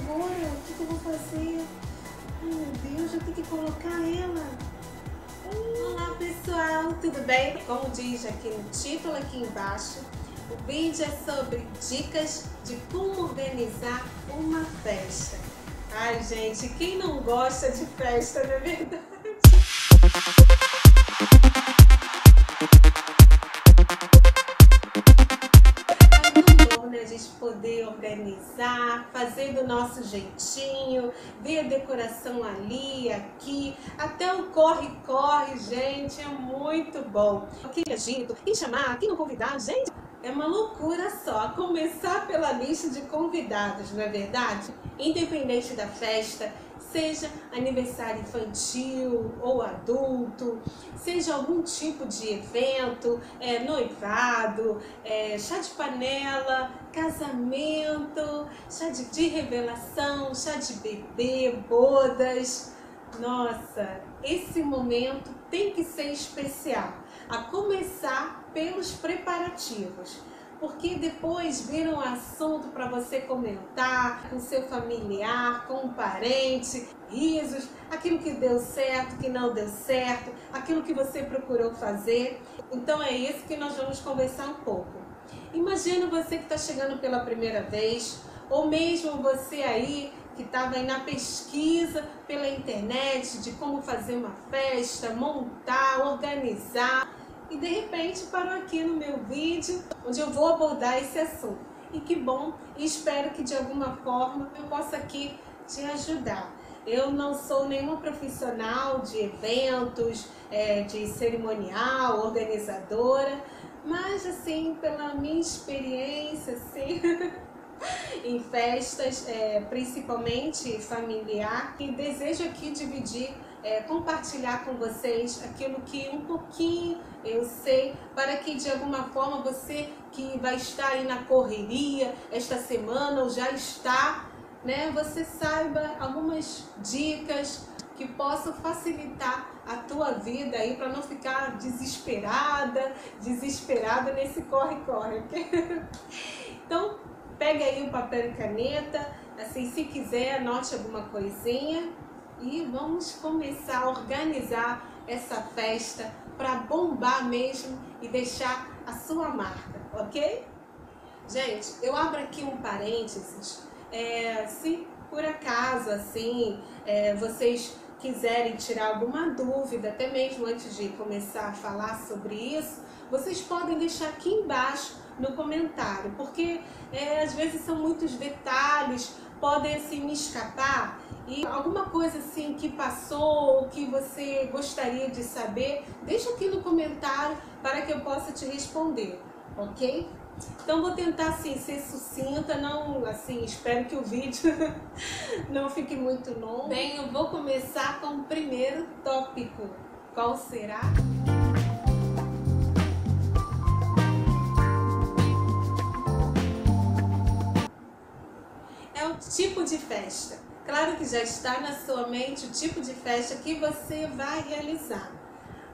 agora? O que eu vou fazer? Ai, meu Deus, eu tenho que colocar ela. Olá, pessoal, tudo bem? Como diz aqui no título aqui embaixo, o vídeo é sobre dicas de como organizar uma festa. Ai, gente, quem não gosta de festa, não é verdade? A gente poder organizar, fazer do nosso jeitinho, ver a decoração ali, aqui, até o corre-corre, gente, é muito bom. Quem é dito, quem chamar, quem não convidar, gente, é uma loucura só. A começar pela lista de convidados, não é verdade? Independente da festa, seja aniversário infantil ou adulto, seja algum tipo de evento, noivado, chá de panela, casamento, chá de revelação, chá de bebê, bodas. Nossa, esse momento tem que ser especial, a começar pelos preparativos. Porque depois vira um assunto para você comentar com seu familiar, com um parente, risos, aquilo que deu certo, que não deu certo, aquilo que você procurou fazer. Então é isso que nós vamos conversar um pouco. Imagina você que está chegando pela primeira vez, ou mesmo você aí que estava aí na pesquisa pela internet de como fazer uma festa, montar, organizar. E de repente parou aqui no meu vídeo, onde eu vou abordar esse assunto. E que bom, e espero que de alguma forma eu possa aqui te ajudar. Eu não sou nenhuma profissional de eventos, de cerimonial, organizadora, mas assim, pela minha experiência, assim, em festas, principalmente familiar, e desejo aqui dividir, compartilhar com vocês aquilo que um pouquinho eu sei, para que de alguma forma você que vai estar aí na correria esta semana ou já está, né, você saiba algumas dicas que possam facilitar a tua vida aí para não ficar desesperado nesse corre-corre. Então, pega aí o papel e caneta, assim, se quiser, anote alguma coisinha e vamos começar a organizar essa festa para bombar mesmo e deixar a sua marca, ok? Gente, eu abro aqui um parênteses, se por acaso, assim, vocês quiserem tirar alguma dúvida, até mesmo antes de começar a falar sobre isso, vocês podem deixar aqui embaixo no comentário, porque às vezes são muitos detalhes, podem assim me escapar, e alguma coisa assim que passou ou que você gostaria de saber, deixa aqui no comentário para que eu possa te responder, ok? Então vou tentar assim ser sucinta, não assim, espero que o vídeo não fique muito longo. Bem, eu vou começar com o primeiro tópico. Qual será? É o tipo de festa. Claro que já está na sua mente o tipo de festa que você vai realizar.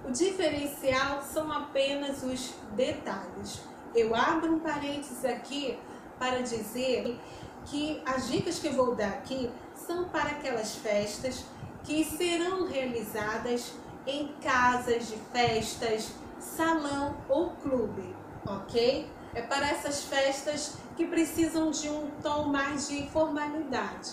O diferencial são apenas os detalhes. Eu abro um parênteses aqui para dizer que as dicas que eu vou dar aqui são para aquelas festas que serão realizadas em casas de festas, salão ou clube, ok? É para essas festas que precisam de um tom mais de formalidade.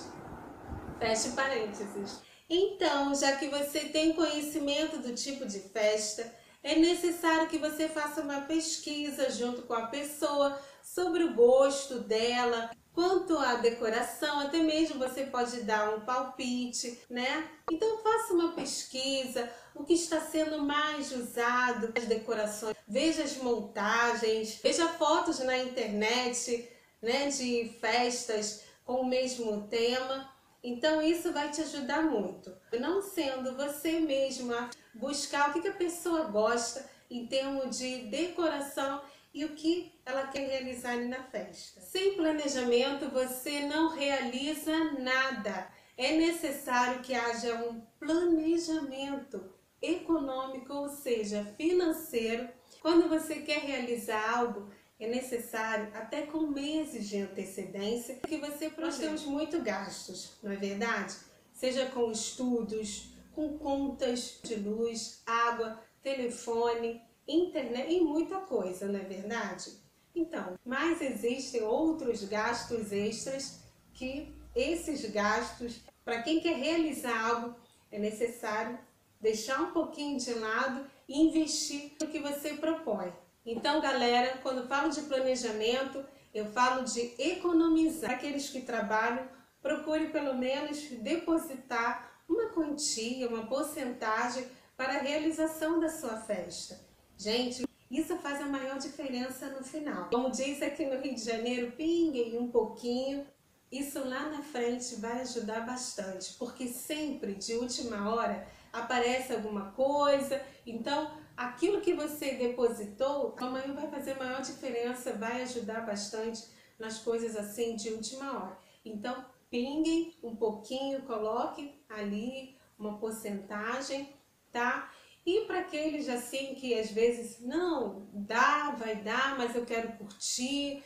Feche parênteses. Então, já que você tem conhecimento do tipo de festa, é necessário que você faça uma pesquisa junto com a pessoa sobre o gosto dela, quanto à decoração, até mesmo você pode dar um palpite, né? Então faça uma pesquisa, o que está sendo mais usado, as decorações, veja as montagens, veja fotos na internet, né, de festas com o mesmo tema. Então isso vai te ajudar muito. Não sendo você mesmo a buscar o que a pessoa gosta em termos de decoração e o que ela quer realizar ali na festa. Sem planejamento você não realiza nada. É necessário que haja um planejamento econômico, ou seja, financeiro. Quando você quer realizar algo, é necessário até com meses de antecedência que você projete. Nós temos muito gastos, não é verdade? Seja com estudos, com contas de luz, água, telefone, internet e muita coisa, não é verdade? Então, mas existem outros gastos extras que esses gastos, para quem quer realizar algo, é necessário deixar um pouquinho de lado e investir no que você propõe. Então, galera, quando eu falo de planejamento, eu falo de economizar. Para aqueles que trabalham, procure pelo menos depositar uma quantia, uma porcentagem para a realização da sua festa. Gente, isso faz a maior diferença no final. Como diz aqui no Rio de Janeiro, pinguem um pouquinho. Isso lá na frente vai ajudar bastante, porque sempre de última hora aparece alguma coisa, então aquilo que você depositou, amanhã vai fazer maior diferença, vai ajudar bastante nas coisas assim de última hora. Então, pinguem um pouquinho, coloquem ali uma porcentagem, tá? E para aqueles assim que às vezes não dá, vai dar, mas eu quero curtir,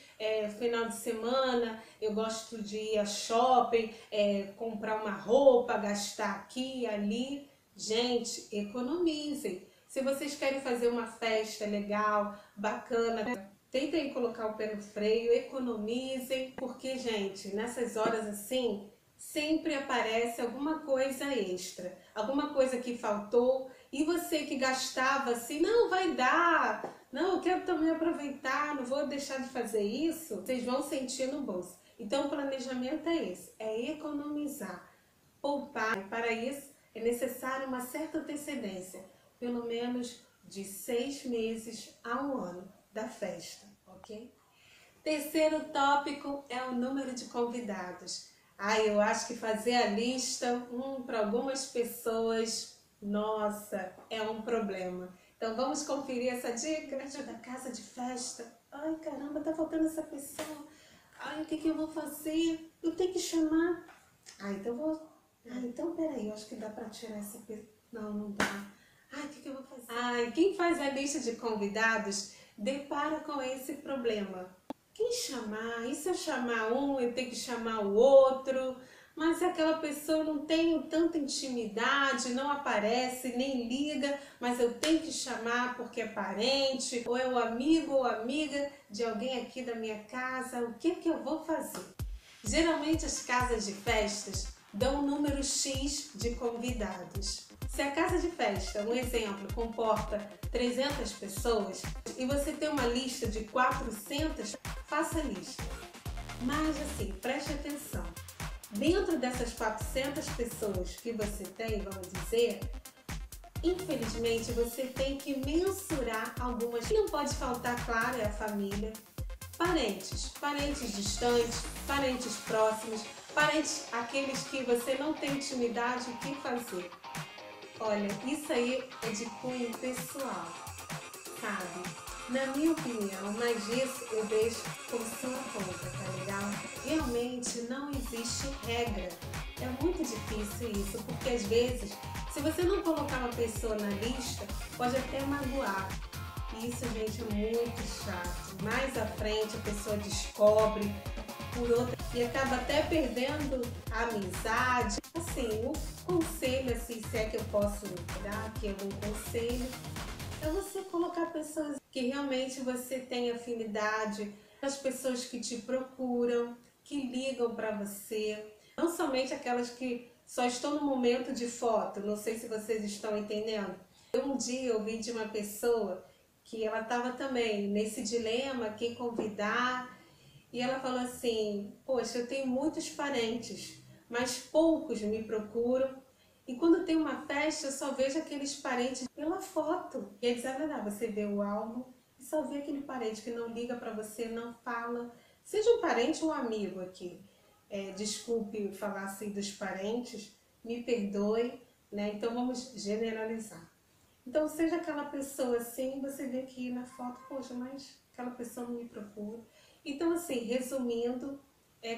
final de semana eu gosto de ir a shopping, comprar uma roupa, gastar aqui e ali. Gente, economizem. Se vocês querem fazer uma festa legal, bacana, tentem colocar o pé no freio, economizem, porque, gente, nessas horas assim, sempre aparece alguma coisa extra, alguma coisa que faltou, e você que gastava assim, não, vai dar, não, eu quero também aproveitar, não vou deixar de fazer isso, vocês vão sentir no bolso. Então, o planejamento é esse, é economizar, poupar. Para isso, é necessário uma certa antecedência, pelo menos de 6 meses a 1 ano da festa, ok? Terceiro tópico é o número de convidados. Eu acho que fazer a lista, para algumas pessoas, nossa, é um problema. Então vamos conferir essa dica da casa de festa. Ai, caramba, tá faltando essa pessoa. Ai, o que eu vou fazer? Eu tenho que chamar. Então peraí, eu acho que dá para tirar essa pessoa. Não, não dá. O que eu vou fazer? Quem faz a lista de convidados depara com esse problema. Quem chamar? E se eu chamar um, eu tenho que chamar o outro? Mas aquela pessoa não tem tanta intimidade, não aparece, nem liga, mas eu tenho que chamar porque é parente, ou é o amigo ou amiga de alguém aqui da minha casa. O que eu vou fazer? Geralmente as casas de festas dão um número X de convidados. Se a casa de festa, um exemplo, comporta 300 pessoas e você tem uma lista de 400, faça a lista. Mas assim, preste atenção. Dentro dessas 400 pessoas que você tem, vamos dizer, infelizmente você tem que mensurar algumas. Não pode faltar, claro, é a família. Parentes distantes, parentes próximos, parentes aqueles que você não tem intimidade, o que fazer? Olha, isso aí é de cunho pessoal, sabe? Na minha opinião, mas isso eu deixo por sua conta, tá legal? Realmente não existe regra. É muito difícil isso, porque às vezes, se você não colocar uma pessoa na lista, pode até magoar. Isso, gente, é muito chato. Mais à frente a pessoa descobre por outra e acaba até perdendo a amizade. Assim, o conselho, assim, se é que eu posso dar aqui algum conselho, é você colocar pessoas que realmente você tem afinidade, as pessoas que te procuram, que ligam para você, não somente aquelas que só estão no momento de foto, não sei se vocês estão entendendo. Um dia eu vi de uma pessoa que ela estava também nesse dilema, quem convidar, e ela falou assim, poxa, eu tenho muitos parentes, mas poucos me procuram, e quando tem uma festa eu só vejo aqueles parentes pela foto. E é desagradável, você vê o álbum e só vê aquele parente que não liga para você, não fala, seja um parente ou um amigo aqui. Desculpe falar assim dos parentes, me perdoe, né? Então vamos generalizar. Então, seja aquela pessoa assim, você vê que na foto, poxa, mas aquela pessoa não me procura. Então, assim, resumindo,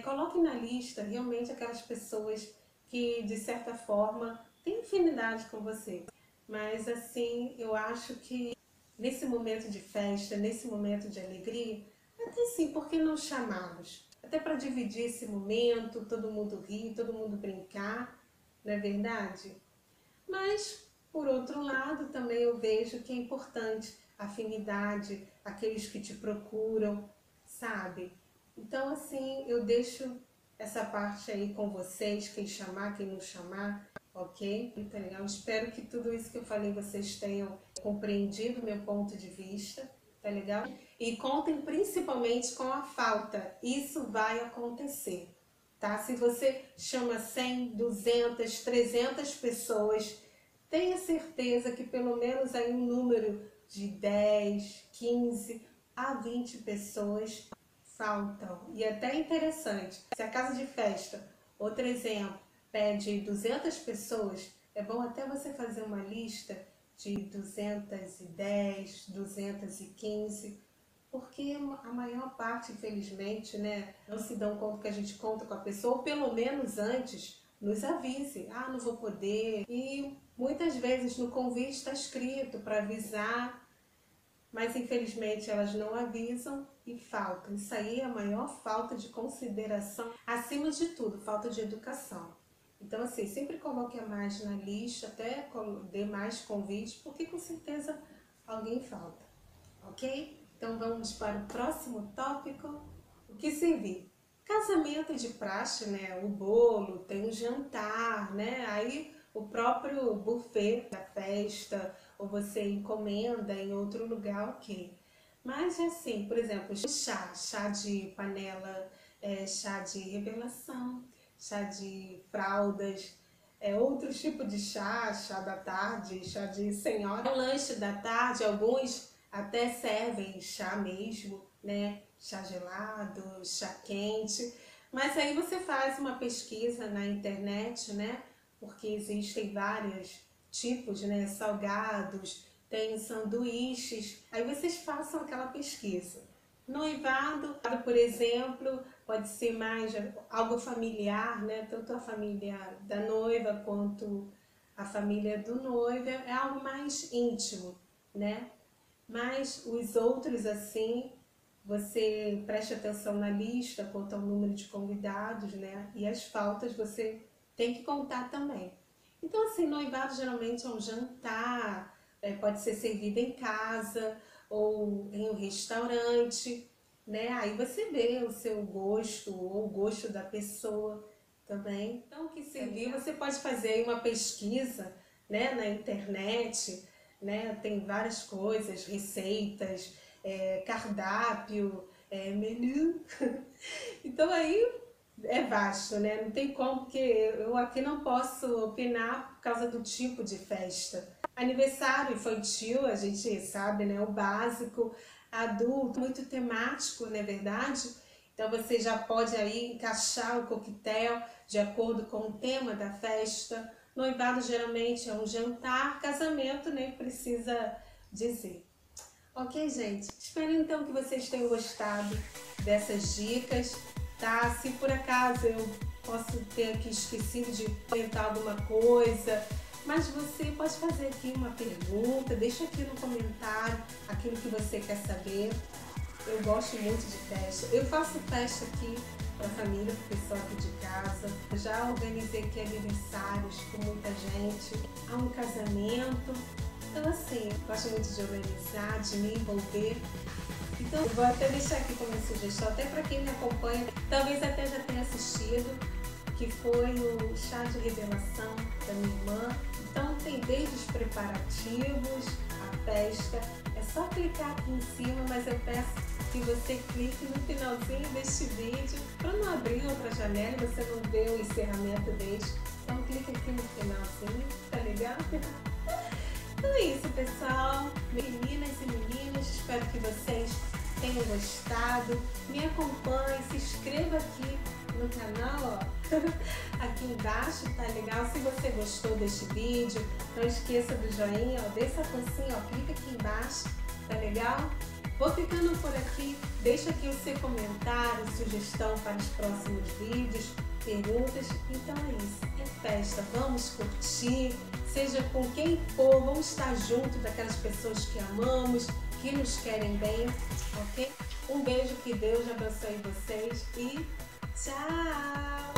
coloque na lista realmente aquelas pessoas que, de certa forma, têm afinidade com você. Mas, assim, eu acho que nesse momento de festa, nesse momento de alegria, até sim, por que não chamá-los? Até para dividir esse momento, todo mundo rir, todo mundo brincar, não é verdade? Mas, por outro lado, também eu vejo que é importante a afinidade, aqueles que te procuram, sabe? Então, assim, eu deixo essa parte aí com vocês, quem chamar, quem não chamar, ok? Tá legal? Espero que tudo isso que eu falei vocês tenham compreendido o meu ponto de vista, tá legal? E contem principalmente com a falta, isso vai acontecer, tá? Se você chama 100, 200, 300 pessoas, tenha certeza que pelo menos aí um número de 10, 15 a 20 pessoas faltam. E é até interessante, se a casa de festa, outro exemplo, pede 200 pessoas, é bom até você fazer uma lista de 210, 215, porque a maior parte, infelizmente, né, não se dão conta que a gente conta com a pessoa, ou pelo menos antes nos avise, ah, não vou poder. E muitas vezes no convite está escrito para avisar, mas infelizmente elas não avisam e faltam. Isso aí é a maior falta de consideração, acima de tudo, falta de educação. Então, assim, sempre coloque a mais na lista, até dê mais convites, porque com certeza alguém falta, ok? Então vamos para o próximo tópico, o que servir. Casamento de praxe, né? O bolo, tem um jantar, né? Aí o próprio buffet da festa, ou você encomenda em outro lugar, ok. Mas assim, por exemplo, chá de panela, chá de revelação, chá de fraldas, outros tipos de chá da tarde, chá de senhora. O lanche da tarde, alguns até servem chá mesmo, né? Chá gelado, chá quente. Mas aí você faz uma pesquisa na internet, né? Porque existem vários tipos, né? Salgados, tem sanduíches. Aí vocês façam aquela pesquisa. Noivado, por exemplo, pode ser mais algo familiar, né? Tanto a família da noiva quanto a família do noivo, é algo mais íntimo, né? Mas os outros, assim, você preste atenção na lista quanto ao número de convidados, né? E as faltas você tem que contar também. Então, assim, noivado geralmente é um jantar, pode ser servido em casa ou em um restaurante, né? Aí você vê o seu gosto ou o gosto da pessoa também. Então, o que servir, você pode fazer aí uma pesquisa, né, na internet, né? Tem várias coisas, receitas, cardápio, menu. Então aí é vasto, né? Não tem como, porque eu aqui não posso opinar por causa do tipo de festa. Aniversário infantil, a gente sabe, né? O básico, adulto, muito temático, não é verdade? Então você já pode aí encaixar o coquetel de acordo com o tema da festa. Noivado geralmente é um jantar, casamento nem precisa dizer. Ok, gente? Espero então que vocês tenham gostado dessas dicas, tá? Se por acaso eu posso ter aqui esquecido de comentar alguma coisa, mas você pode fazer aqui uma pergunta, deixa aqui no comentário aquilo que você quer saber. Eu gosto muito de festa. Eu faço festa aqui para a família, para o pessoal aqui de casa. Já organizei aqui aniversários com muita gente. Há um casamento. Então, assim, eu gosto muito de organizar, de me envolver. Então, eu vou até deixar aqui como sugestão, até para quem me acompanha, talvez até já tenha assistido, que foi o chá de revelação da minha irmã. Então, tem desde os preparativos, a festa. É só clicar aqui em cima, mas eu peço que você clique no finalzinho deste vídeo para não abrir outra janela e você não vê o encerramento deste. Então, clique aqui no finalzinho, tá legal? Então é isso, pessoal, meninas e meninos, espero que vocês tenham gostado. Me acompanhe, se inscreva aqui no canal, ó, aqui embaixo, tá legal? Se você gostou deste vídeo, não esqueça do joinha, ó, desse a focinha, ó, clica aqui embaixo, tá legal? Vou ficando por aqui, deixa aqui o seu comentário, sugestão para os próximos vídeos, perguntas. Então é isso, é festa, vamos curtir, seja com quem for, vamos estar junto daquelas pessoas que amamos, que nos querem bem, ok? Um beijo, que Deus abençoe vocês e tchau!